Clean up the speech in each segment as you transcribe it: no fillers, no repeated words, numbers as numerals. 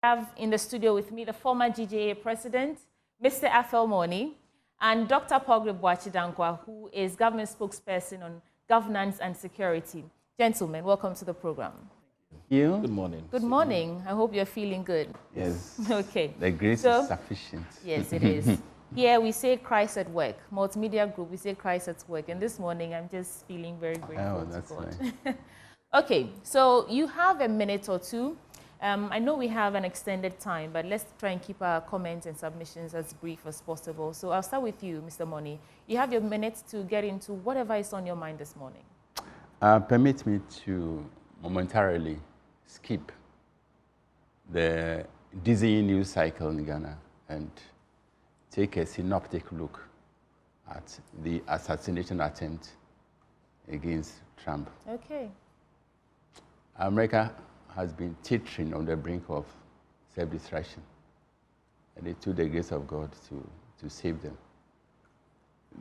I have in the studio with me the former GJA president, Mr. Afel Moni, and Dr. Pogre Boachidankwa, who is government spokesperson on governance and security. Gentlemen, welcome to the program. You? Good morning. Good morning. I hope you're feeling good. Yes. Okay. The grace is sufficient. Yes, it is. Here we say Christ at work. Multimedia group, we say Christ at work. And this morning I'm just feeling very grateful to God. Nice. Okay, so you have a minute or two. I know we have an extended time, but let's try and keep our comments and submissions as brief as possible. So I'll start with you, Mr. Moni. You have your minute to get into whatever is on your mind this morning. Permit me to momentarily skip the dizzying news cycle in Ghana and take a synoptic look at the assassination attempt against Trump. Okay. America has been teetering on the brink of self-destruction, and it took the grace of God to save them.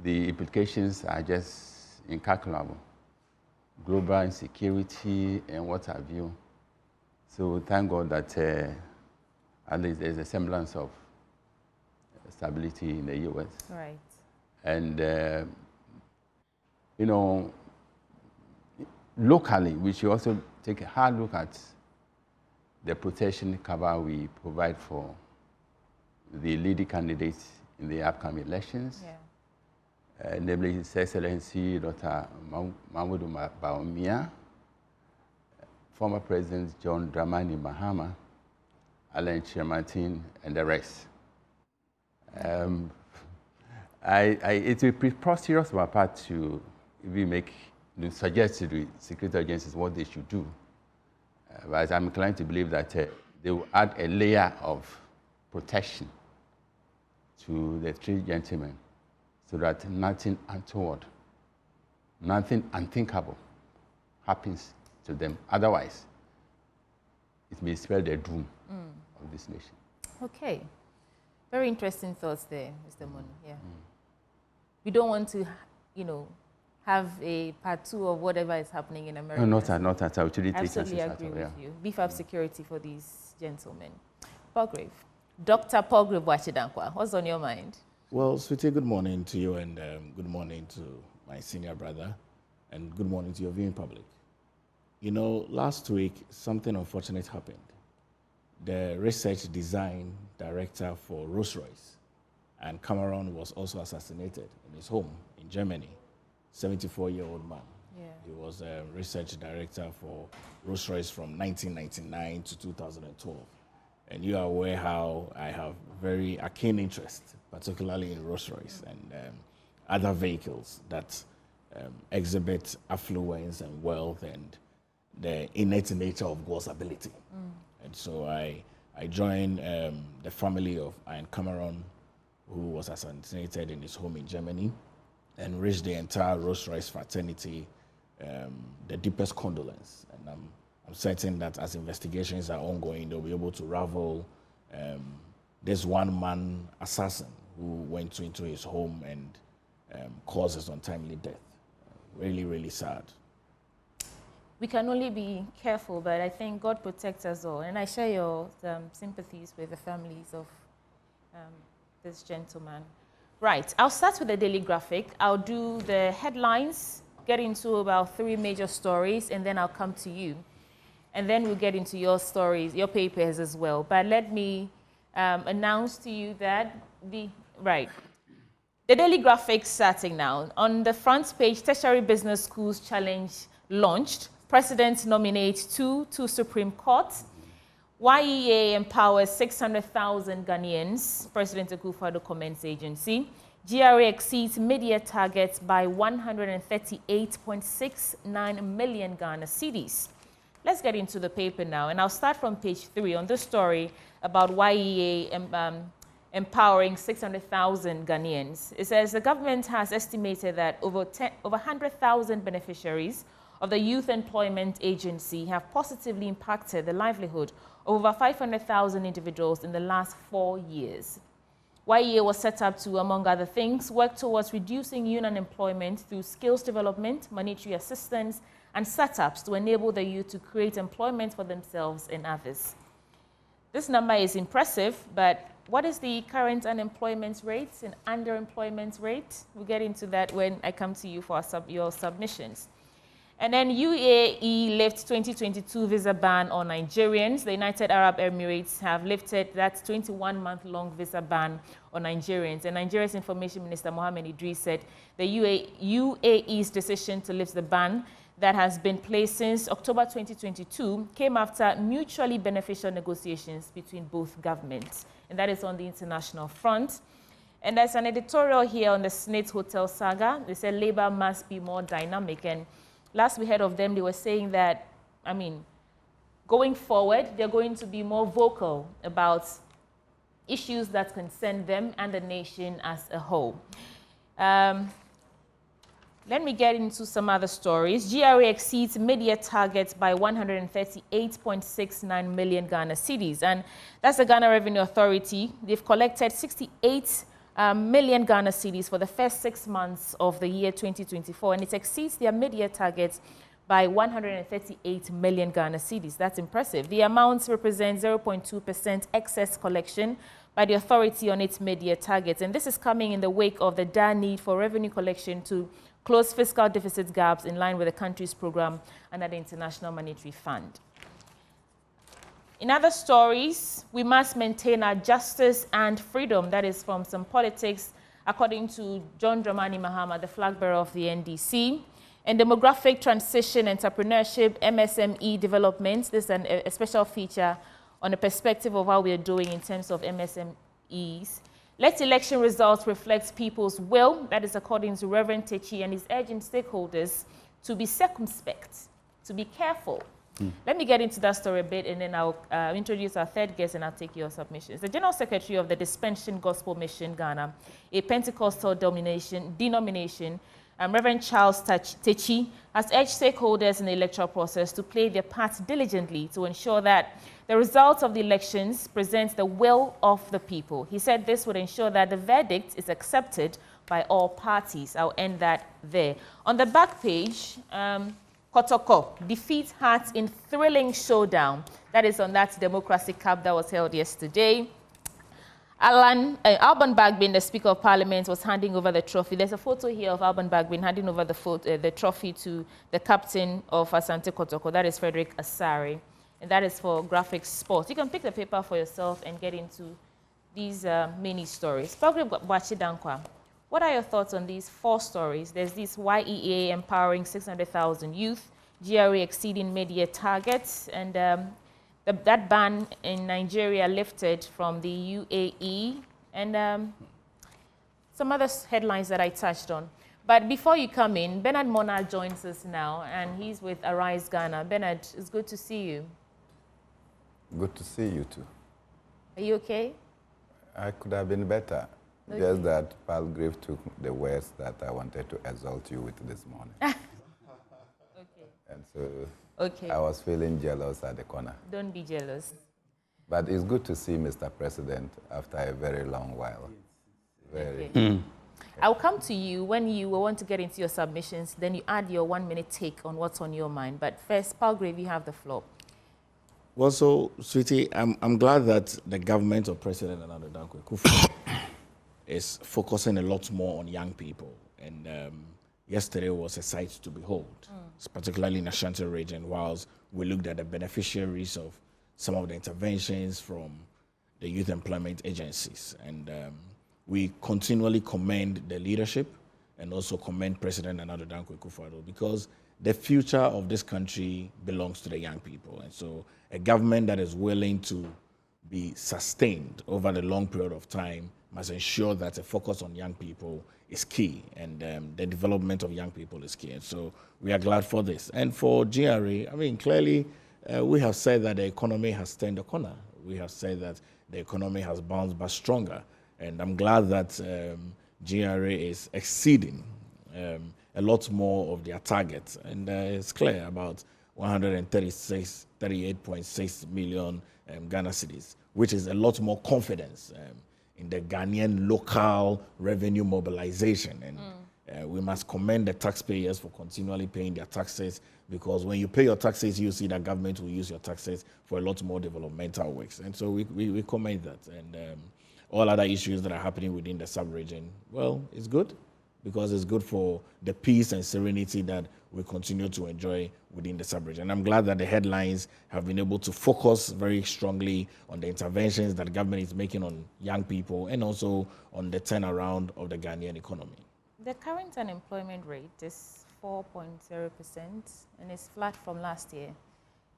The implications are just incalculable. Global insecurity and what have you. So thank God that at least there's a semblance of stability in the U.S. Right. And, you know, locally, we should also take a hard look at the protection cover we provide for the leading candidates in the upcoming elections. Yeah. Namely His Excellency Dr. Mahmoud Bawumia, former President John Dramani Mahama, Alain Chairman, and the rest. It will be preposterous on my part to even suggest to the security agencies what they should do. But I'm inclined to believe that they will add a layer of protection to the three gentlemen so that nothing untoward, nothing unthinkable happens to them. Otherwise, it may spell the doom of this nation. Okay. Very interesting thoughts there, Mr. Moni. Yeah. We don't want to, you know, have a part two of whatever is happening in America. No, not at all. Absolutely agree with you. Beef up security for these gentlemen. Pograve. Dr. Pograve Boachidankwa, what's on your mind? Well, Sweetie, good morning to you, and good morning to my senior brother, and good morning to your viewing public. You know, last week, something unfortunate happened. The research design director for Rolls-Royce and Cameron was also assassinated in his home in Germany. 74-year-old man. Yeah. He was a research director for Rolls-Royce from 1999 to 2012. And you are aware how I have very keen interest, particularly in Rolls-Royce and other vehicles that exhibit affluence and wealth and the innate nature of God's ability. And so I joined the family of Ian Cameron, who was assassinated in his home in Germany, and wish the entire Rolls-Royce fraternity the deepest condolence. And I'm certain that as investigations are ongoing, they'll be able to ravel this one-man assassin who went into his home and caused his untimely death. Really, really sad. We can only be careful, but I think God protects us all. And I share your sympathies with the families of this gentleman. Right, I'll start with the Daily Graphic. I'll do the headlines, get into about 3 major stories, and then I'll come to you. And then we'll get into your stories, your papers as well. But let me announce to you that the Daily Graphic starting now. On the front page, Tertiary Business Schools Challenge launched. President nominates 2 to Supreme Court. YEA empowers 600,000 Ghanaians, President Akufo-Addo comments agency. GRA exceeds mid-year targets by 138.69 million Ghana cedis. Let's get into the paper now, and I'll start from page 3 on this story about YEA empowering 600,000 Ghanaians. It says the government has estimated that over 100,000 beneficiaries of the Youth Employment Agency have positively impacted the livelihood of over 500,000 individuals in the last 4 years. YEA was set up to, among other things, work towards reducing youth unemployment through skills development, monetary assistance, and setups to enable the youth to create employment for themselves and others. This number is impressive, but what is the current unemployment rate and underemployment rate? We'll get into that when I come to you for your submissions. And then UAE lifts 2022 visa ban on Nigerians. The United Arab Emirates have lifted that 21-month-long visa ban on Nigerians. And Nigeria's Information Minister Mohammed Idris said the UAE's decision to lift the ban that has been placed since October 2022 came after mutually beneficial negotiations between both governments. And that is on the international front. And there's an editorial here on the Snate Hotel saga. They said Labour must be more dynamic. And last we heard of them, they were saying that, going forward, they're going to be more vocal about issues that concern them and the nation as a whole. Let me get into some other stories. GRA exceeds mid-year targets by 138.69 million Ghana cedis. And that's the Ghana Revenue Authority. They've collected 68 million Ghana cedis for the first 6 months of the year 2024. And it exceeds their mid-year targets by 138 million Ghana cedis. That's impressive. The amounts represent 0.2% excess collection by the authority on its mid-year targets. And this is coming in the wake of the dire need for revenue collection to close fiscal deficit gaps in line with the country's program under the International Monetary Fund. In other stories, we must maintain our justice and freedom. That is from some politics, according to John Dramani Mahama, the flag bearer of the NDC. And demographic transition, entrepreneurship, MSME development. This is a special feature on the perspective of how we are doing in terms of MSMEs. Let election results reflect people's will. That is according to Reverend Techi, and he's urging stakeholders to be circumspect, to be careful. Let me get into that story a bit, and then I'll introduce our third guest, and I'll take your submissions. The General Secretary of the Dispensation Gospel Mission Ghana, a Pentecostal denomination, Reverend Charles Techi, has urged stakeholders in the electoral process to play their part diligently to ensure that the results of the elections present the will of the people. He said this would ensure that the verdict is accepted by all parties. I'll end that there. On the back page, Kotoko defeats Hearts in thrilling showdown. That is on that Democracy Cup that was held yesterday. Alban Bagbin, the Speaker of Parliament, was handing over the trophy. There's a photo here of Alban Bagbin handing over the trophy to the captain of Asante Kotoko. That is Frederick Asari. And that is for Graphics Sports. You can pick the paper for yourself and get into these mini stories. What are your thoughts on these 4 stories? There's this YEA empowering 600,000 youth, GRA exceeding mid-year targets, and that ban in Nigeria lifted from the UAE, and some other headlines that I touched on. But before you come in, Bernard Mona joins us now, and he's with Arise Ghana. Bernard, it's good to see you. Good to see you too. Are you okay? I could have been better. Okay. Just that Palgrave took the words that I wanted to exalt you with this morning. Okay. And so Okay. I was feeling jealous at the corner. Don't be jealous. But it's good to see Mr. President after a very long while. Very. Okay. I'll come to you when you want to get into your submissions, then you add your 1-minute take on what's on your mind. But first, Palgrave, you have the floor. Well, so, sweetie, I'm glad that the government of President Akufo-Addo is focusing a lot more on young people. And yesterday was a sight to behold, particularly in the Ashanti region, whilst we looked at the beneficiaries of some of the interventions from the youth employment agencies. And we continually commend the leadership and also commend President Akufo-Addo because the future of this country belongs to the young people. And so a government that is willing to be sustained over the long period of time must ensure that a focus on young people is key, and the development of young people is key. And so we are glad for this. And for GRA, clearly we have said that the economy has turned a corner. We have said that the economy has bounced back stronger. And I'm glad that GRA is exceeding a lot more of their targets. And it's clear about 138.6 million Ghana cedis, which is a lot more confidence in the Ghanaian local revenue mobilization. We must commend the taxpayers for continually paying their taxes, because when you pay your taxes, you see that government will use your taxes for a lot more developmental works. And so we commend that. And all other issues that are happening within the sub-region, well, it's good, because it's good for the peace and serenity that we continue to enjoy within the sub-region. And I'm glad that the headlines have been able to focus very strongly on the interventions that the government is making on young people, and also on the turnaround of the Ghanaian economy. The current unemployment rate is 4.0% and it's flat from last year.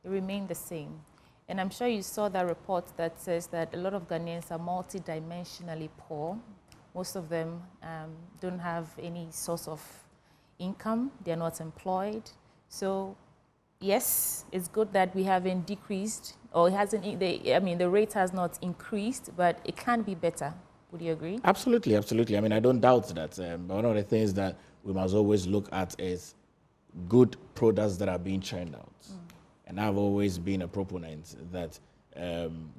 It remained the same. And I'm sure you saw that report that says that a lot of Ghanaians are multidimensionally poor. Most of them don't have any source of income. They're not employed. So yes, it's good that we haven't decreased, or it hasn't, the rate has not increased, but it can be better. Would you agree? Absolutely, absolutely. I mean, I don't doubt that. But one of the things that we must always look at is good products that are being churned out. And I've always been a proponent that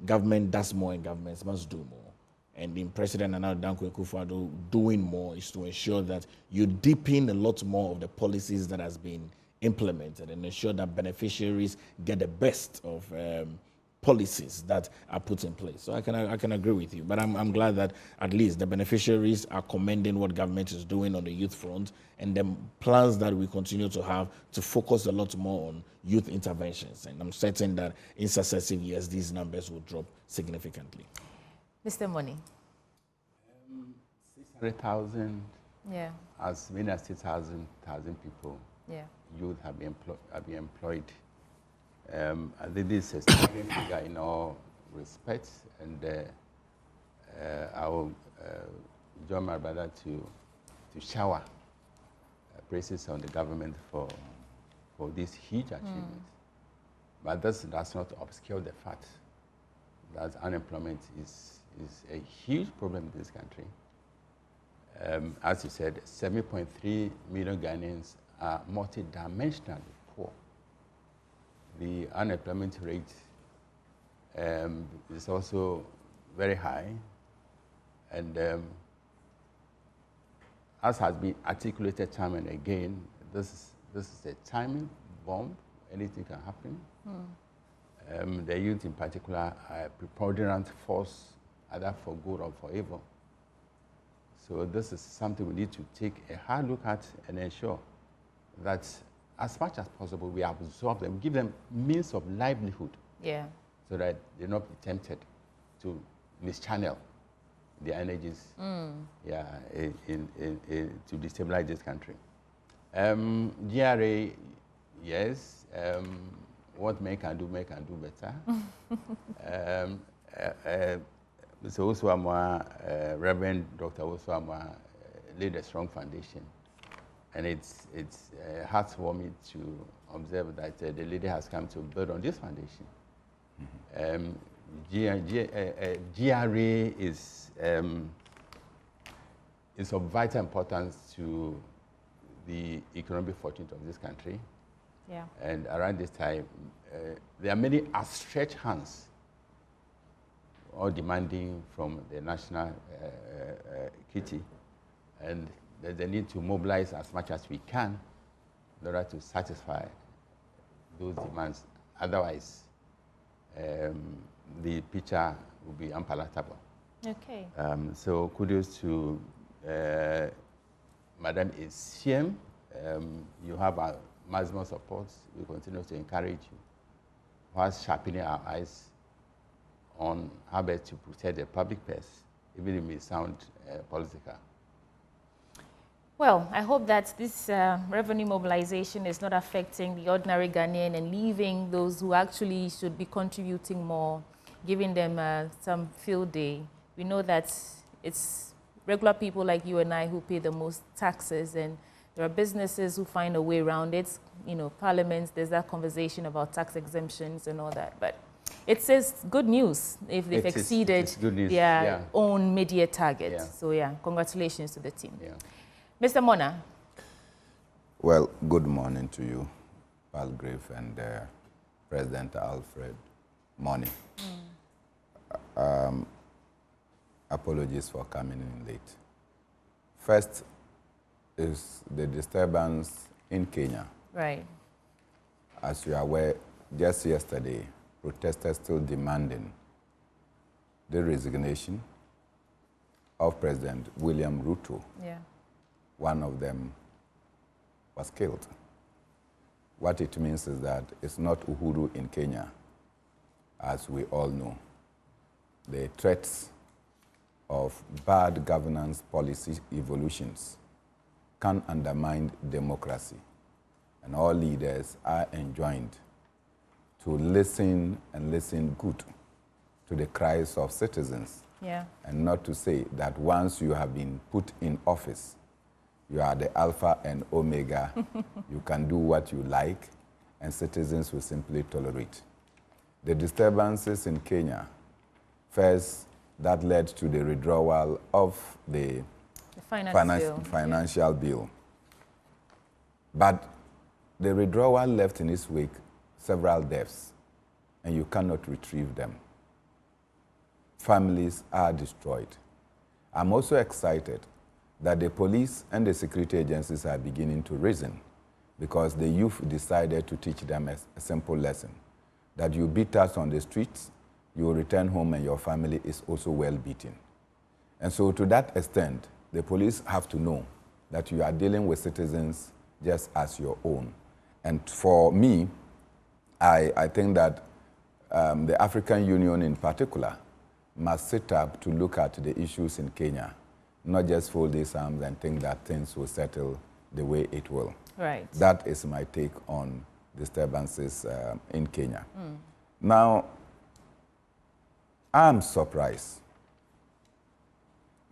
government does more and governments must do more. And in President Akufo-Addo doing more is to ensure that you deepen a lot more of the policies that has been implemented, and ensure that beneficiaries get the best of policies that are put in place. So I can agree with you, but I'm glad that at least the beneficiaries are commending what government is doing on the youth front, and the plans that we continue to have to focus a lot more on youth interventions. And I'm certain that in successive years, these numbers will drop significantly. Mr. Money. 600,000, Yeah. as many as 6,000 people, Yeah. youth have been employed. I think this is a staggering figure in all respects, and I will join my brother to shower praises on the government for this huge achievement. But this does not obscure the fact that unemployment is a huge problem in this country. As you said, 7.3 million Ghanaians are multidimensionally poor. The unemployment rate is also very high, and as has been articulated time and again, this is a timing bomb. Anything can happen. The youth in particular are a preponderant force, either for good or for evil. So this is something we need to take a hard look at and ensure that as much as possible we absorb them, give them means of livelihood. Yeah. So that they not be tempted to mischannel their energies to destabilize this country. GRA, yes. What men can do better. Mr. Osuamwa, Reverend Dr. Osuamwa laid a strong foundation, and it's heartwarming to observe that the lady has come to build on this foundation. GRA is of vital importance to the economic fortunes of this country. Yeah. And around this time, there are many outstretched hands, all demanding from the national kitty, and there's a need to mobilize as much as we can in order to satisfy those demands. Otherwise, the picture will be unpalatable. Okay. So kudos to Madam Isiem. You have our maximum support. We continue to encourage you, whilst sharpening our eyes on how best to protect the public purse, even if it may sound political. Well, I hope that this revenue mobilization is not affecting the ordinary Ghanaian and leaving those who actually should be contributing more, giving them some field day. We know that it's regular people like you and I who pay the most taxes, and there are businesses who find a way around it. You know, parliaments, there's that conversation about tax exemptions and all that. But it says good news if they've exceeded their own mid-year target. Yeah. So yeah, congratulations to the team. Yeah. Mr. Mona. Well, good morning to you, Palgrave and President Alfred. Morning. Apologies for coming in late. First, is the disturbance in Kenya. Right. As you are aware, just yesterday, protesters still demanding the resignation of President William Ruto. Yeah. One of them was killed. What it means is that it's not Uhuru in Kenya, as we all know. The threats of bad governance policy evolutions can undermine democracy. And all leaders are enjoined to listen and listen good to the cries of citizens. Yeah. And not to say that once you have been put in office, you are the alpha and omega, you can do what you like, and citizens will simply tolerate. The disturbances in Kenya, first, that led to the withdrawal of the financial bill. But the withdrawal left in its wake several deaths, and you cannot retrieve them. Families are destroyed. I'm also excited that the police and the security agencies are beginning to reason, because the youth decided to teach them a simple lesson, that you beat us on the streets, you will return home and your family is also well beaten. And so to that extent, the police have to know that you are dealing with citizens just as your own. And for me, I think that the African Union in particular must sit up to look at the issues in Kenya, not just fold these arms and think that things will settle the way it will. Right. That is my take on disturbances in Kenya. Now, I'm surprised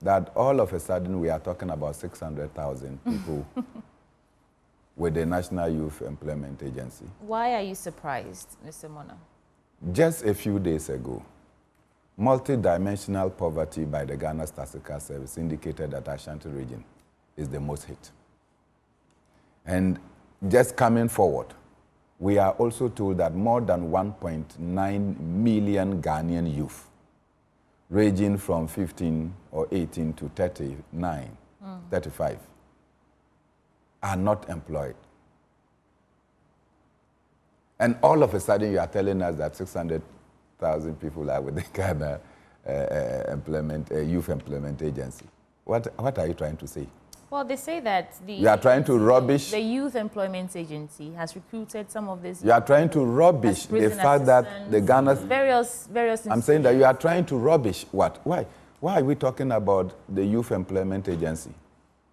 that all of a sudden we are talking about 600,000 people with the National Youth Employment Agency. Why are you surprised, Mr. Mona? Just a few days ago, multidimensional poverty by the Ghana Statistical Service indicated that Ashanti region is the most hit. And just coming forward, we are also told that more than 1.9 million Ghanaian youth, ranging from 15 or 18 to 39, 35, are not employed. And all of a sudden you are telling us that 600,000 people are with the Ghana Youth Employment Agency. What are you trying to say? Well, they say that you are trying to rubbish. The Youth Employment Agency has recruited some of these. You are trying to rubbish the fact that the Ghana various. I'm saying that you are trying to rubbish what? Why? Why are we talking about the Youth Employment Agency?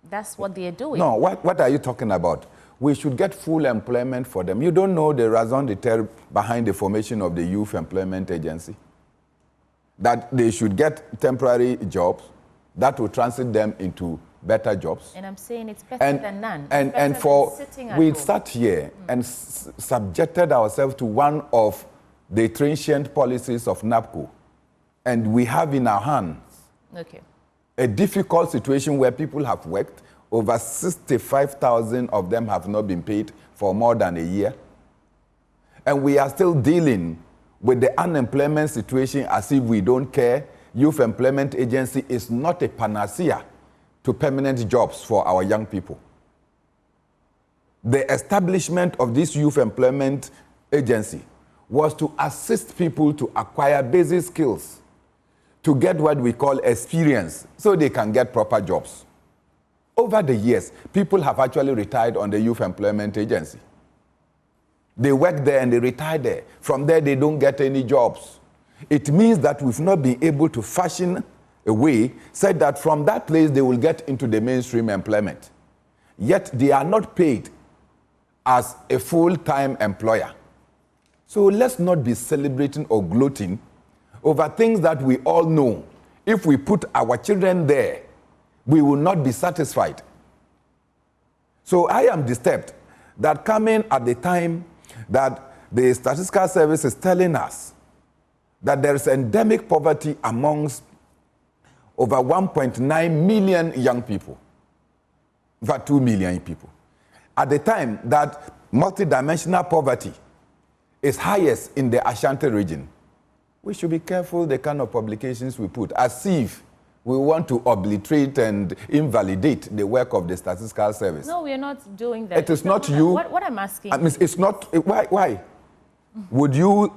That's what they are doing. No, what are you talking about? We should get full employment for them. You don't know the raison d'etre behind the formation of the Youth Employment Agency? That they should get temporary jobs that will transit them into better jobs. And I'm saying it's better than none. And for we sat here and subjected ourselves to one of the transient policies of NAPCO, and we have in our hands a difficult situation where people have worked. Over 65,000 of them have not been paid for more than a year. And we are still dealing with the unemployment situation as if we don't care. Youth Employment Agency is not a panacea to permanent jobs for our young people. The establishment of this Youth Employment Agency was to assist people to acquire basic skills, to get what we call experience, so they can get proper jobs. Over the years, people have actually retired on the Youth Employment Agency. They work there and they retire there. From there, they don't get any jobs. It means that we've not been able to fashion a way, said that from that place they will get into the mainstream employment. Yet they are not paid as a full-time employer. So let's not be celebrating or gloating over things that we all know. If we put our children there, we will not be satisfied. So I am disturbed that coming at the time that the Statistical Service is telling us that there is endemic poverty amongst over 1.9 million young people, over 2 million people. At the time that multidimensional poverty is highest in the Ashanti region, we should be careful the kind of publications we put, as if We want to obliterate and invalidate the work of the Statistical Service. No, we are not doing that. It is not you. What I'm asking. I mean, it's not. Why? Would you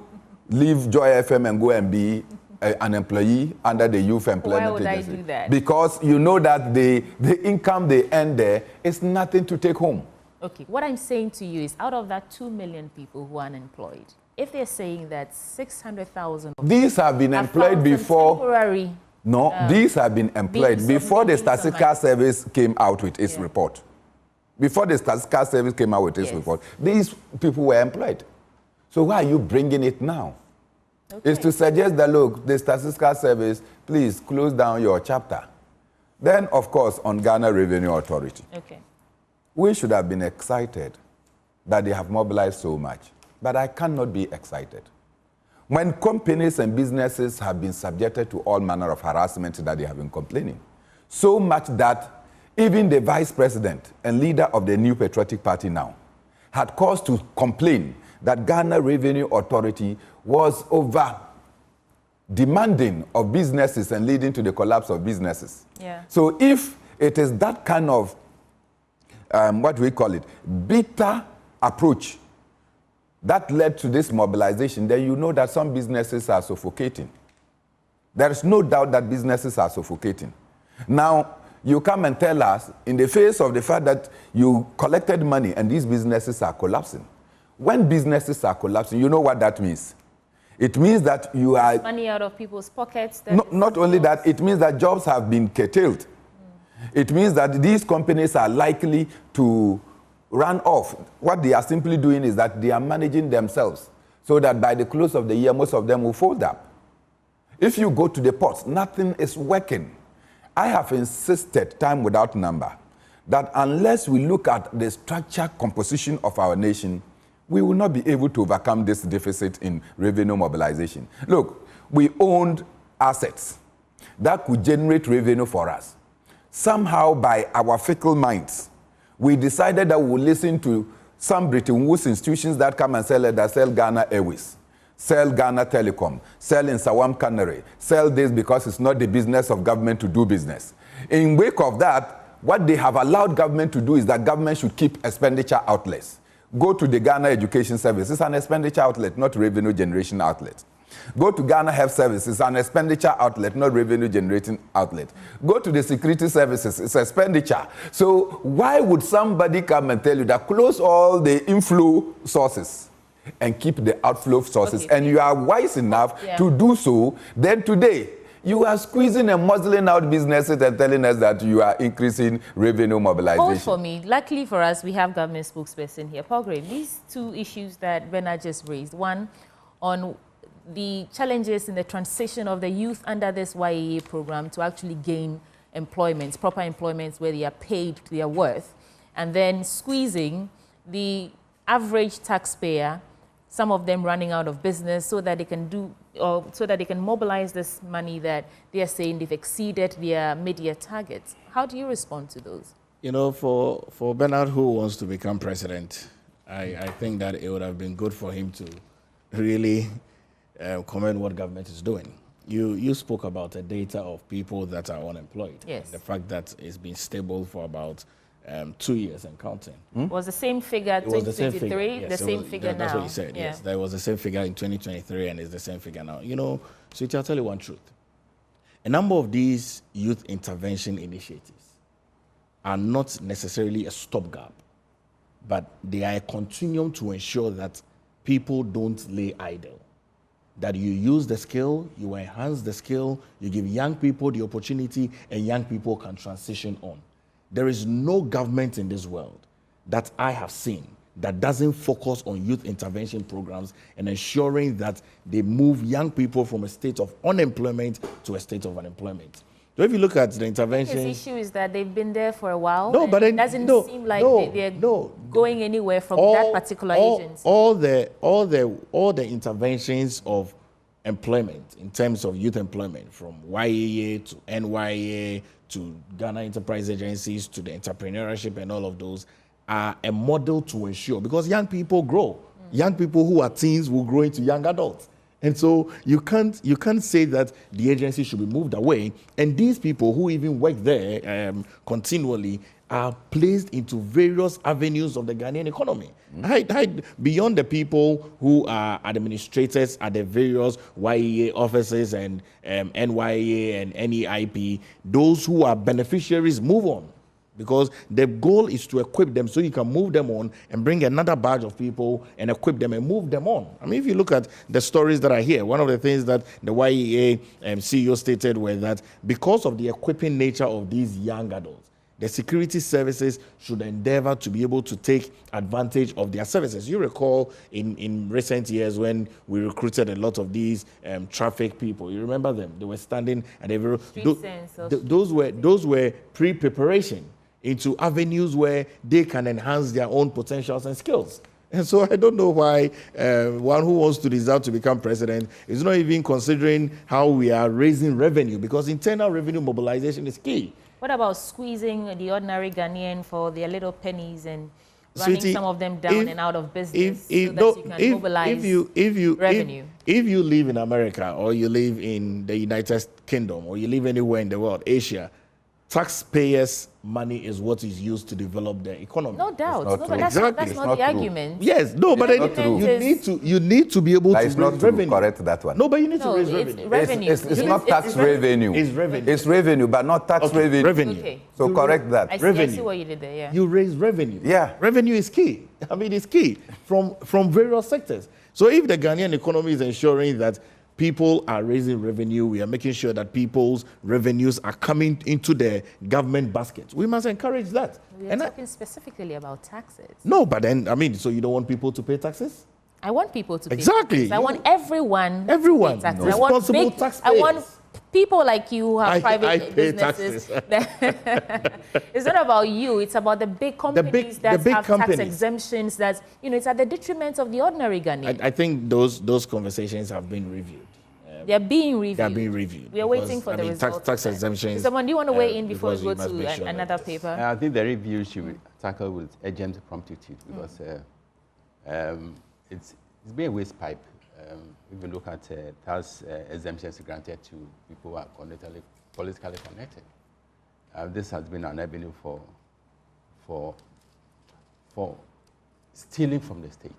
leave Joy FM and go and be an employee under the Youth Employment Why would Agency? I do that? Because you know that the income they earn there is nothing to take home. Okay, what I'm saying to you is out of that 2 million people who are unemployed, if they're saying that 600,000 These have been employed before. Temporary. No, these have been employed before the submitting Statistical Service came out with its report. Before the Statistical Service came out with its report, these people were employed. So why are you bringing it now? Okay. It's to suggest that, look, the Statistical Service, please close down your chapter. Then, of course, on Ghana Revenue Authority. Okay. We should have been excited that they have mobilized so much. But I cannot be excited. When companies and businesses have been subjected to all manner of harassment that they have been complaining, so much that even the vice president and leader of the New Patriotic Party now had cause to complain that Ghana Revenue Authority was over demanding of businesses and leading to the collapse of businesses. Yeah. So if it is that kind of, what do we call it, bitter approach that led to this mobilization, then you know that some businesses are suffocating. There is no doubt that businesses are suffocating. Now, you come and tell us, in the face of the fact that you collected money and these businesses are collapsing. When businesses are collapsing, you know what that means? It means that you are... Money out of people's pockets. Not only that, it means that jobs have been curtailed. It means that these companies are likely to run off. What they are simply doing is that they are managing themselves so that by the close of the year, most of them will fold up. If you go to the ports, nothing is working. I have insisted, time without number, that unless we look at the structure composition of our nation, we will not be able to overcome this deficit in revenue mobilization. Look, we owned assets that could generate revenue for us. Somehow, by our fickle minds, we decided that we would listen to some Bretton Woods institutions that come and sell Ghana Airways, sell Ghana Telecom, sell in Sawam Canary, sell this because it's not the business of government to do business. In wake of that, what they have allowed government to do is that government should keep expenditure outlets. Go to the Ghana Education Service, it's an expenditure outlet, not revenue generation outlet. Go to Ghana Health Service, it's an expenditure outlet, not revenue generating outlet. Go to the security services, it's expenditure. So why would somebody come and tell you that close all the inflow sources and keep the outflow sources? Okay. And you are wise enough to do so, then today you are squeezing and muzzling out businesses and telling us that you are increasing revenue mobilization. Hold for me. Luckily for us, we have government spokesperson here. Paul Graham, these two issues that Bernard just raised, one on the challenges in the transition of the youth under this YEA program to actually gain employment, proper employments where they are paid to their worth, and then squeezing the average taxpayer, some of them running out of business so that they can so that they can mobilize this money that they are saying they've exceeded their mid-year targets. How do you respond to those? You know, for Bernard, who wants to become president, I think that it would have been good for him to really comment what government is doing. You spoke about the data of people that are unemployed. Yes. The fact that it's been stable for about 2 years and counting. Was the same figure 2023, the same figure now? That's what you said, yes. There was the same figure in 2023 and it's the same figure now. You know, so I'll tell you one truth. A number of these youth intervention initiatives are not necessarily a stopgap, but they are a continuum to ensure that people don't lay idle. That you use the skill, you enhance the skill, you give young people the opportunity, and young people can transition on. There is no government in this world that I have seen that doesn't focus on youth intervention programs and ensuring that they move young people from a state of unemployment to a state of employment. So if you look at the intervention... The issue is that they've been there for a while. No, but it doesn't seem like they're going anywhere from that particular agency. All the interventions of employment in terms of youth employment, from YEA to NYEA to Ghana Enterprise Agencies to the entrepreneurship and all of those, are a model to ensure, because young people grow. Young people who are teens will grow into young adults. And so you can't say that the agency should be moved away. And these people who even work there continually are placed into various avenues of the Ghanaian economy. Beyond the people who are administrators at the various YEA offices and NYEA and NEIP, those who are beneficiaries move on. Because the goal is to equip them so you can move them on and bring another batch of people and equip them and move them on. I mean, if you look at the stories that are here, one of the things that the YEA CEO stated were that because of the equipping nature of these young adults, the security services should endeavor to be able to take advantage of their services. You recall in recent years when we recruited a lot of these traffic people. You remember them? They were standing at every... Those were pre-preparation into avenues where they can enhance their own potentials and skills. And so I don't know why one who wants to deserve to become president is not even considering how we are raising revenue, because internal revenue mobilization is key. What about squeezing the ordinary Ghanaian for their little pennies and running some of them down and out of business so that you can mobilize revenue? If you live in America or you live in the United Kingdom or you live anywhere in the world, Asia, taxpayers' money is what is used to develop the economy. No doubt. No, but that's not the argument. Yes, no, but you need to be able to raise revenue. Correct that one. No, but you need to raise revenue. Revenue. It's not tax revenue. It's revenue. It's revenue, but not tax revenue. Revenue. Okay. So correct that. I see what you did there, yeah. You raise revenue. Yeah. Revenue is key. I mean, it's key from various sectors. So if the Ghanaian economy is ensuring that people are raising revenue, we are making sure that people's revenues are coming into the government basket. We must encourage that. We are talking specifically about taxes. No, but then, I mean, so you don't want people to pay taxes? I want people to pay taxes. I want everyone to pay taxes. Responsible taxpayers. I want people like you who have private businesses. It's not about you. It's about the big companies that have tax exemptions. That, it's at the detriment of the ordinary Ghanaian. I think those conversations have been reviewed. They're being reviewed. They're being reviewed. We are waiting for the results. Tax exemptions. Someone, do you want to weigh in before we go to another paper? I think the review should be tackled with urgent promptitude, because it's been a waste pipe. If you look at tax exemptions granted to people who are politically connected, this has been an avenue for stealing from the state,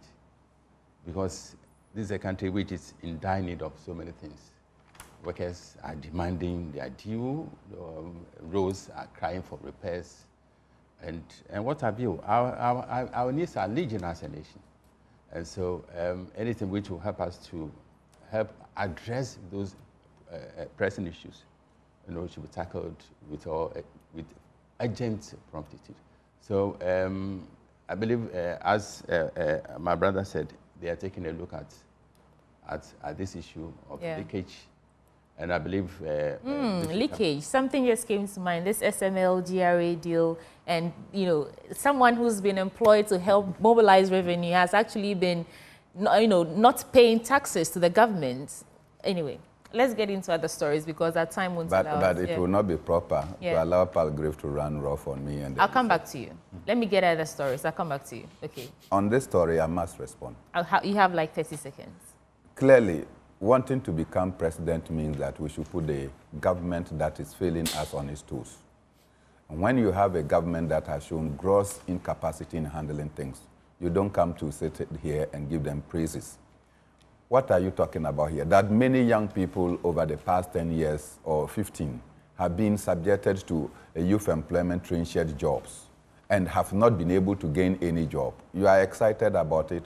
because this is a country which is in dire need of so many things. Workers are demanding their due, roads are crying for repairs, and what have you. Our needs are legion as a nation. And so anything which will help us to help address those pressing issues, should be tackled with urgent promptitude. So I believe, as my brother said, they are taking a look at this issue of leakage. And I believe... leakage. Something just came to mind. This SML-GRA deal, and, someone who's been employed to help mobilize revenue has actually been, not paying taxes to the government. Anyway, let's get into other stories, because our time won't allow us. But it will not be proper to allow Palgrave to run rough on me. And I'll come back to you. Let me get other stories. I'll come back to you. Okay. On this story, I must respond. You have like 30 seconds. Clearly, wanting to become president means that we should put a government that is failing us on its toes. And when you have a government that has shown gross incapacity in handling things, you don't come to sit here and give them praises. What are you talking about here? That many young people over the past 10 years or 15 have been subjected to a youth employment traineeship jobs and have not been able to gain any job. You are excited about it?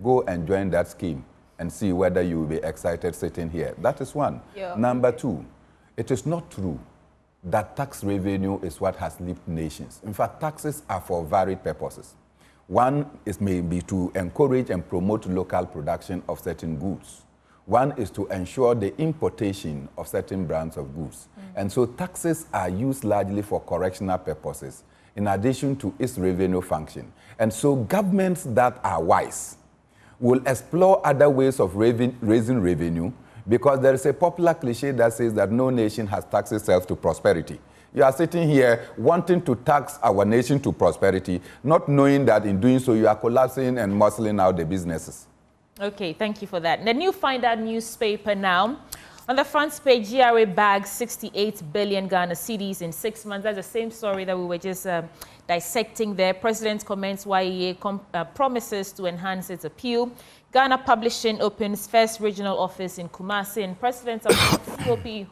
Go and join that scheme and see whether you will be excited sitting here. That is one. Yeah. Number two, it is not true that tax revenue is what has lift nations. In fact, taxes are for varied purposes. One is maybe to encourage and promote local production of certain goods. One is to ensure the importation of certain brands of goods. And so taxes are used largely for correctional purposes, in addition to its revenue function. And so governments that are wise will explore other ways of raising revenue, because there is a popular cliche that says that no nation has taxed itself to prosperity. You are sitting here wanting to tax our nation to prosperity, not knowing that in doing so you are collapsing and muscling out the businesses. Okay, thank you for that. The New Finder newspaper now. On the front page, GRA bags 68 billion Ghana cedis in 6 months. That's the same story that we were just dissecting there. President comments YEA promises to enhance its appeal. Ghana Publishing opens first regional office in Kumasi, and President of COP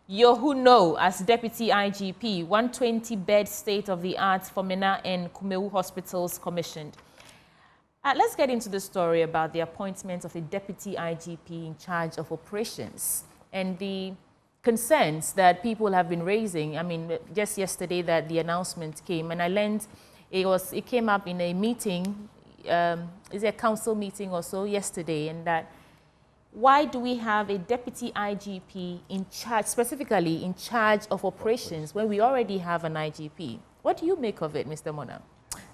Yohuno as Deputy IGP. 120-bed state-of-the-art Fomena and Kumewu hospitals commissioned. Let's get into the story about the appointment of a deputy IGP in charge of operations and the concerns that people have been raising. I mean, just yesterday that the announcement came, and I learned it came up in a meeting, is it a council meeting or so yesterday, and that why do we have a deputy IGP in charge, specifically in charge of operations, when we already have an IGP? What do you make of it, Mr. Mona?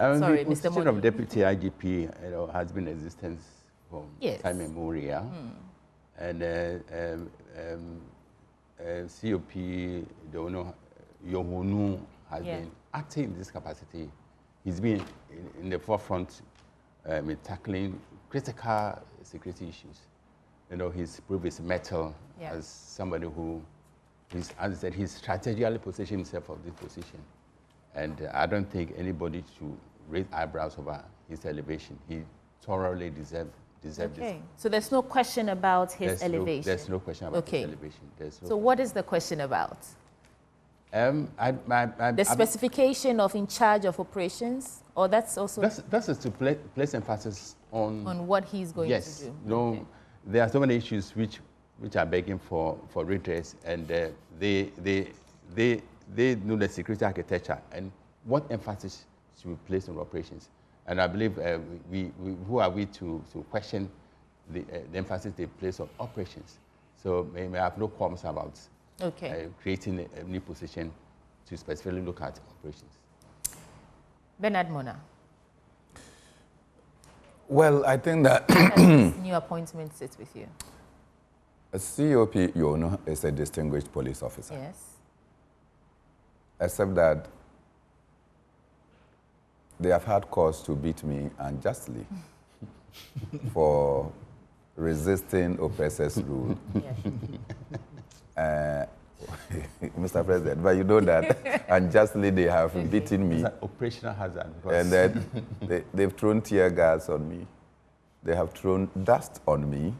Sorry, the position of deputy IGP, has been in existence from time immemorial, and COP Yohuno has been acting in this capacity. He's been in the forefront in tackling critical security issues. He's proved his mettle as somebody who, as I said, he's strategically positioned himself for this position. And I don't think anybody should raise eyebrows over his elevation. He thoroughly deserved this. So there's no question about his elevation? There's no question about his elevation. So what is the question about? The specification of in charge of operations? Or that's also... That's to place emphasis on what he's going to do. No, there are so many issues which are begging for redress, and they know the security architecture and what emphasis should be placed on operations. And I believe who are we to question the emphasis they place on operations? So we may have no qualms about creating a new position to specifically look at operations. Bernard Mona. Well, I think that new appointment sits with you. A COP Yohuno is a distinguished police officer. Yes. Except that they have had cause to beat me unjustly for resisting oppressors' rule. Mr. President, but you know that unjustly they have beaten me. It's an operational hazard. And then they've thrown tear gas on me. They have thrown dust on me.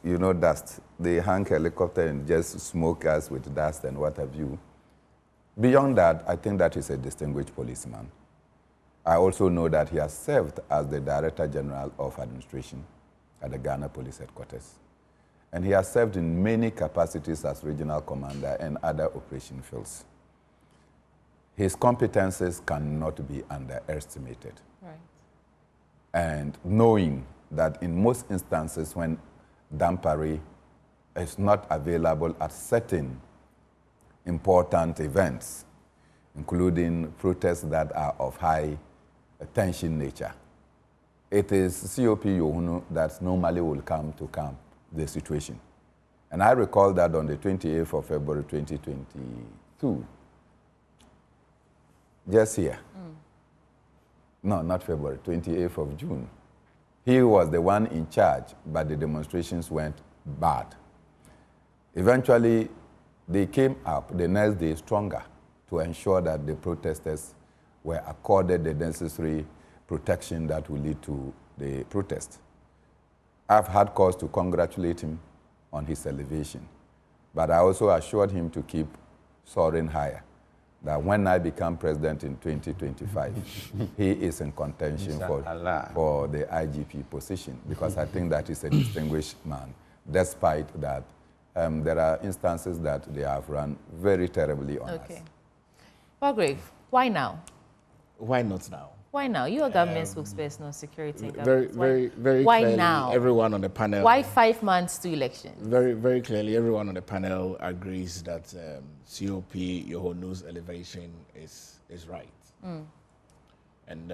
You know dust. They hang helicopter and just smoke us with dust and what have you. Beyond that, I think that he's a distinguished policeman. I also know that he has served as the Director General of Administration at the Ghana Police Headquarters. And he has served in many capacities as Regional Commander and other operation fields. His competences cannot be underestimated. Right. And knowing that in most instances when Dampare is not available at certain important events, including protests that are of high tension nature, it is COP Yohuno that normally will come to calm the situation. And I recall that on the 28th of February 2022, just here, no, not February, 28th of June, he was the one in charge, but the demonstrations went bad. Eventually, they came up the next day stronger to ensure that the protesters were accorded the necessary protection that will lead to the protest. I've had cause to congratulate him on his elevation, but I also assured him to keep soaring higher, that when I become president in 2025, he is in contention for the IGP position, because I think that is a distinguished man, despite that there are instances that they have run very terribly on us. Palgrave, why now? Why not now? Why now? You are government spokesperson on security. Very why clearly, now? Everyone on the panel. Why 5 months to elections? Very clearly, everyone on the panel agrees that COP Yohuno's elevation is right. And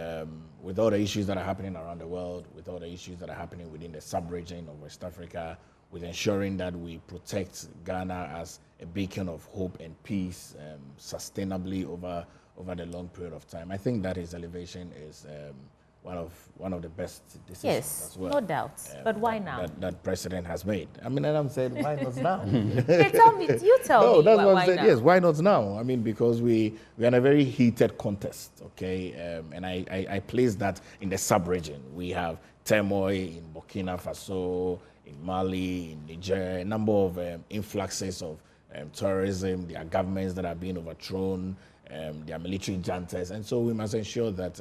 with all the issues that are happening around the world, with all the issues that are happening within the sub-region of West Africa, with ensuring that we protect Ghana as a beacon of hope and peace sustainably over the long period of time, I think that his elevation is one of the best decisions Yes, as well. no doubt. But why now? That president has made. I mean, and I'm saying, why not now? Hey, tell me, you tell No, me that's what why I said. now? Yes, why not now? I mean, because we're in a very heated contest, okay? And I place that in the sub-region. We have turmoil in Burkina Faso, in Mali, in Niger, a number of influxes of terrorism. There are governments that are being overthrown. There are military juntas, and so we must ensure that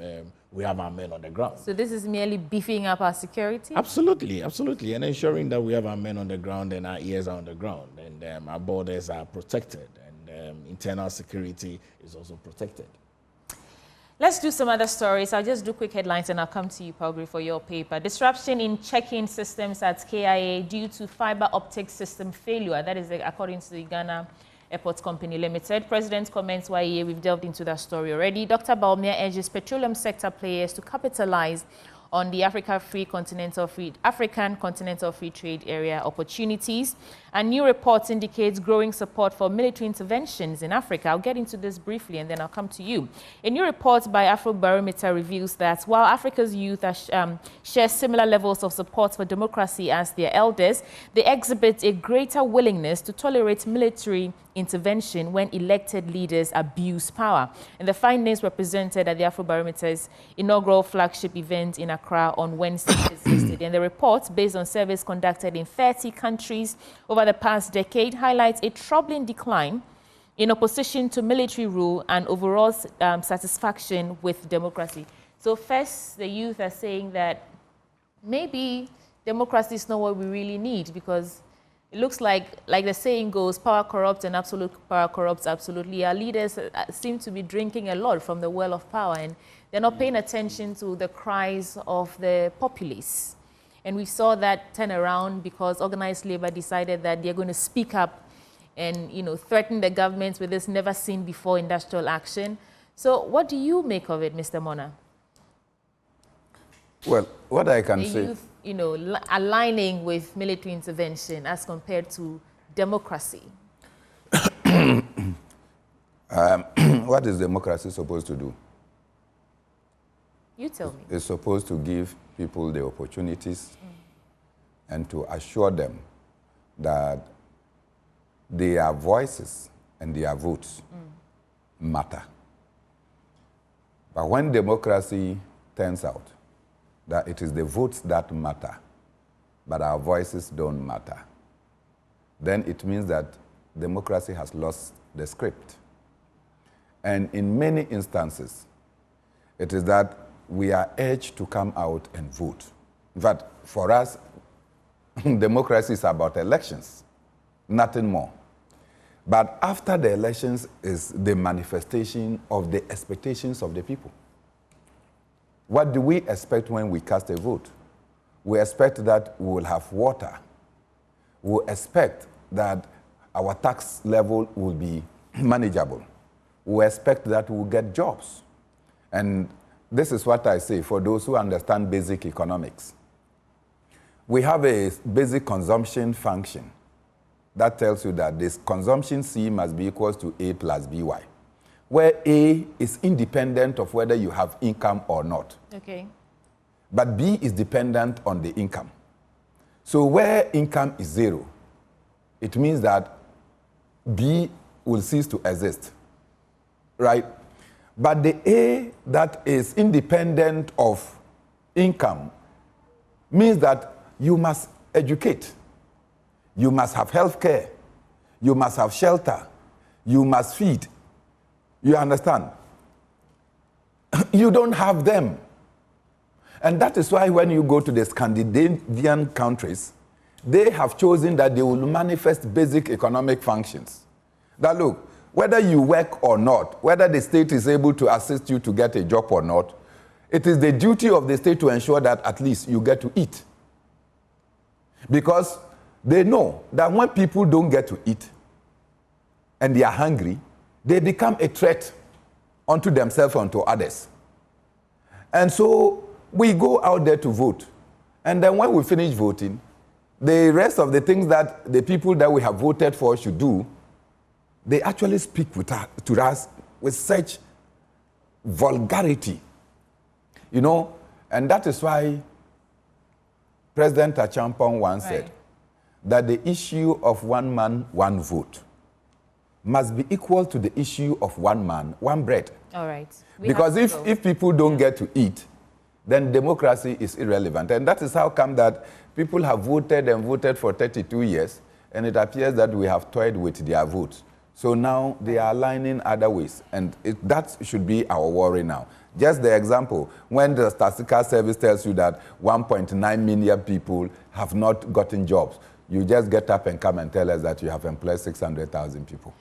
we have our men on the ground. So this is merely beefing up our security? Absolutely, absolutely, and ensuring that we have our men on the ground and our ears are on the ground, and our borders are protected, and internal security is also protected. Let's do some other stories. I'll just do quick headlines and I'll come to you, Paul, for your paper. Disruption in check-in systems at KIA due to fiber optic system failure. That is according to the Ghana Airports Company Limited. President comments YEA. We've delved into that story already. Dr. Baumia urges petroleum sector players to capitalize on the African Continental Free Trade Area opportunities. A new report indicates growing support for military interventions in Africa. I'll get into this briefly and then I'll come to you. A new report by Afrobarometer reveals that while Africa's youth share similar levels of support for democracy as their elders, they exhibit a greater willingness to tolerate military intervention when elected leaders abuse power. And the findings were presented at the Afrobarometer's inaugural flagship event in Accra on Wednesday yesterday. And the report, based on surveys conducted in 30 countries over the past decade, highlights a troubling decline in opposition to military rule and overall satisfaction with democracy. So first, the youth are saying that maybe democracy is not what we really need, because it looks like the saying goes, power corrupts and absolute power corrupts absolutely. Our leaders seem to be drinking a lot from the well of power, and they're not paying attention to the cries of the populace. And we saw that turn around because organized labor decided that they're going to speak up and, threaten the government with this never-seen-before industrial action. So what do you make of it, Mr. Mona? Well, what I can say... Youth, aligning with military intervention as compared to democracy. What is democracy supposed to do? You tell me. It's supposed to give people the opportunities and to assure them that their voices and their votes matter. But when democracy turns out that it is the votes that matter, but our voices don't matter, then it means that democracy has lost the script. And in many instances, it is that we are urged to come out and vote. In fact, for us, democracy is about elections, nothing more. But after the elections is the manifestation of the expectations of the people. What do we expect when we cast a vote? We expect that we will have water. We expect that our tax level will be manageable. We expect that we will get jobs. And this is what I say for those who understand basic economics. We have a basic consumption function that tells you that this consumption C must be equal to A plus BY, where A is independent of whether you have income or not. Okay. But B is dependent on the income. So where income is zero, it means that B will cease to exist, right? But the A that is independent of income means that you must educate, you must have health care, you must have shelter, you must feed. You understand? You don't have them. And that is why when you go to the Scandinavian countries, they have chosen that they will manifest basic economic functions. That look, whether you work or not, whether the state is able to assist you to get a job or not, it is the duty of the state to ensure that at least you get to eat. Because they know that when people don't get to eat and they are hungry, they become a threat unto themselves and to others. And so we go out there to vote. And then when we finish voting, the rest of the things that the people that we have voted for should do, they actually speak to us with such vulgarity. And that is why President Achampong once said that the issue of one man, one vote must be equal to the issue of one man, one bread. All right. Because if people don't get to eat, then democracy is irrelevant. And that is how come that people have voted and voted for 32 years, and it appears that we have toyed with their votes. So now they are aligning other ways, and that should be our worry now. Just the example, when the statistical service tells you that 1.9 million people have not gotten jobs, you just get up and come and tell us that you have employed 600,000 people.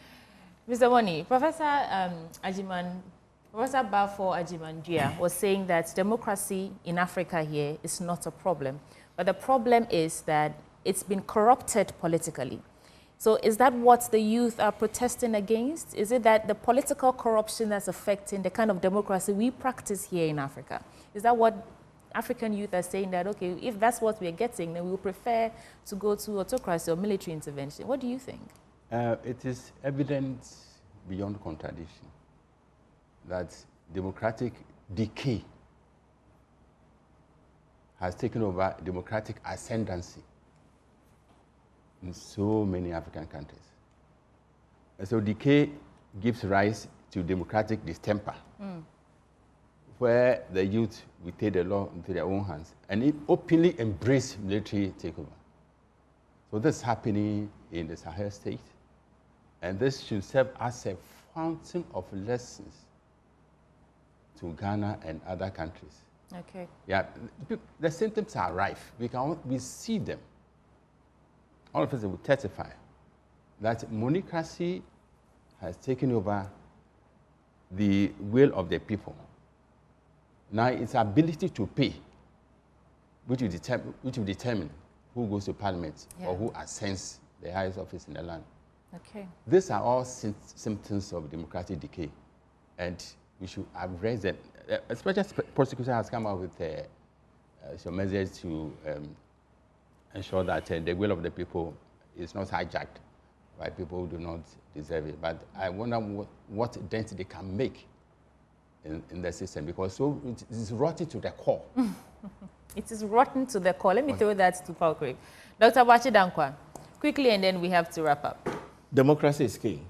Mr. Wani, Professor Bafo Ajimanjia was saying that democracy in Africa here is not a problem, but the problem is that it's been corrupted politically. So is that what the youth are protesting against? Is it that the political corruption that's affecting the kind of democracy we practice here in Africa? Is that what African youth are saying, that, okay, if that's what we're getting, then we will prefer to go to autocracy or military intervention? What do you think? It is evident beyond contradiction that democratic decay has taken over democratic ascendancy in so many African countries. And so decay gives rise to democratic distemper, where the youth will take the law into their own hands and it openly embrace military takeover. So this is happening in the Sahel state, and this should serve as a fountain of lessons to Ghana and other countries. Okay. Yeah, the symptoms are rife. We see them. All of us will testify that monocracy has taken over the will of the people. Now its ability to pay, which will determine who goes to parliament or who ascends the highest office in the land. Okay. These are all symptoms of democratic decay, and we should address them. Especially prosecution has come out with some measures to ensure that the will of the people is not hijacked by people who do not deserve it. But I wonder what dent they can make in the system, because so it is rotten to the core. It is rotten to the core. Let me throw that to Paul Craig. Dr. Bachi Dankwa, quickly, and then we have to wrap up. Democracy is key.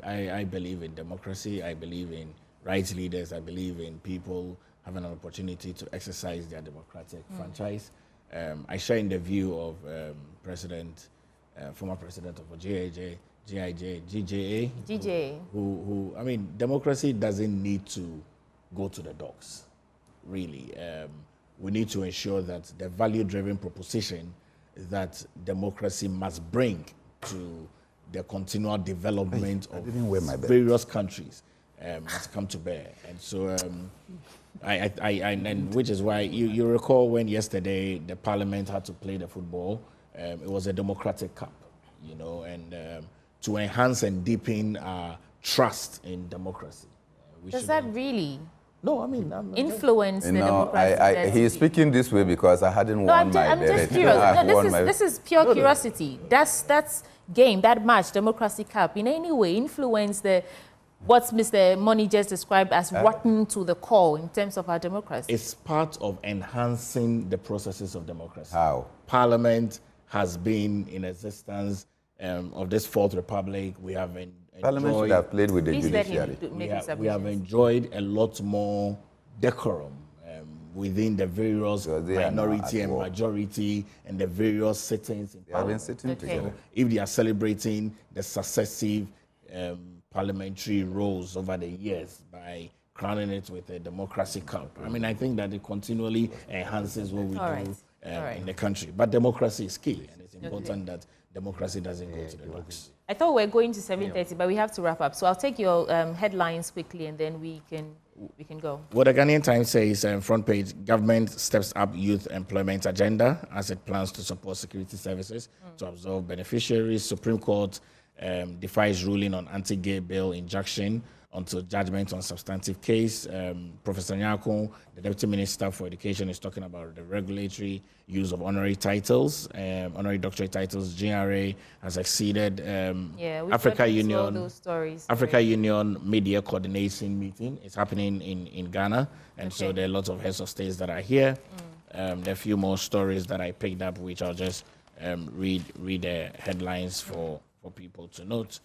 I believe in democracy. I believe in rights leaders. I believe in people having an opportunity to exercise their democratic franchise. I share in the view of former president of GJA, who, I mean, democracy doesn't need to go to the dogs, really. We need to ensure that the value-driven proposition that democracy must bring to the continual development of various countries has come to bear. And so, and which is why you recall when yesterday the parliament had to play the football, it was a democratic cup, you know, and to enhance and deepen our trust in democracy. Does that really No, I mean, influence the democratic he is speaking this way because I hadn't won my I'm just curious. This is pure curiosity. That's game, that match, Democracy Cup, in any way influence what Mr. Money just described as rotten to the core in terms of our democracy? It's part of enhancing the processes of democracy. How? Parliament has been in existence of this Fourth Republic. We have Parliament should have played with the judiciary. We have enjoyed a lot more decorum within the various minority and majority and the various sittings in Parliament. They have been sitting together. If they are celebrating the successive parliamentary roles over the years by crowning it with a Democracy Cup, I mean, I think that it continually enhances what we do in the country. But democracy is key, and it's important that democracy doesn't go to the dogs. I thought we were going to 7:30, but we have to wrap up. So I'll take your headlines quickly, and then we can go. What the Ghanaian Times says, front page, government steps up youth employment agenda as it plans to support security services to absorb beneficiaries. Supreme Court defies ruling on anti-gay bill injunction until judgment on substantive case. Professor Nyako, the Deputy Minister for Education, is talking about the regulatory use of honorary titles, honorary doctorate titles. GRA has exceeded Africa Union. All those stories. Africa Union Media Coordination Meeting is happening in Ghana, and so there are lots of heads of states that are here. There are a few more stories that I picked up, which I'll just read the headlines for people to note.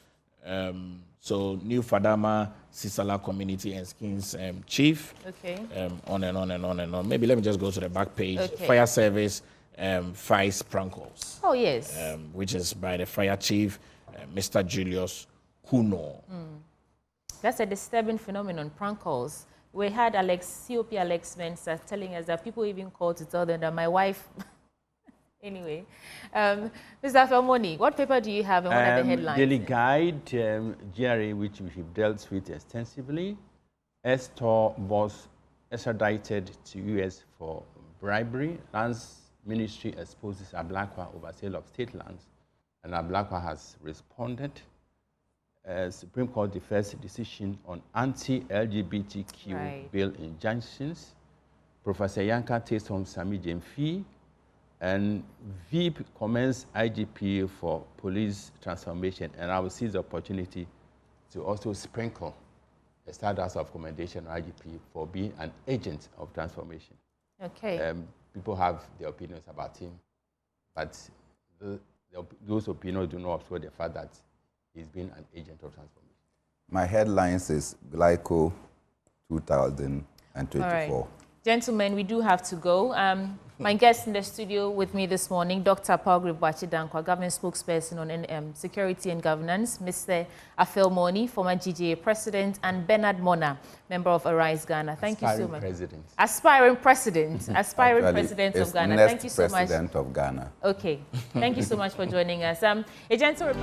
So new Fadama Sisala Community and Skins Chief. Okay. On and on and on and on. Maybe let me just go to the back page. Okay. Fire Service fights prank calls. Oh yes. Which is by the Fire Chief, Mr. Julius Kuno. That's a disturbing phenomenon, prank calls. We had COP Alex Mensa telling us that people even called to tell them that my wife. Anyway, Mr. Felmoni, what paper do you have and what are the headlines? Daily Guide, GRA, which we have dealt with extensively. Estor boss extradited to U.S. for bribery. Lands Ministry exposes Ablakwa over sale of state lands, and Ablakwa has responded. Supreme Court defers decision on anti-LGBTQ bill injunctions. Professor Yanka takes on Sami Jemfi. And VIP commends IGP for police transformation, and I will seize the opportunity to also sprinkle a stardust of commendation on IGP for being an agent of transformation. Okay. People have their opinions about him, but those opinions do not obscure the fact that he's been an agent of transformation. My headlines is Glyco 2024. All right. Gentlemen, we do have to go. My guest in the studio with me this morning, Dr. Paul Dankwa, government spokesperson on security and governance, Mr. Felmoni, former GGA president, and Bernard Mona, member of Arise Ghana. Thank you so much. Aspiring president. Aspiring president of Ghana. Thank you so much. President of Ghana. Okay. Thank you so much for joining us. A gentle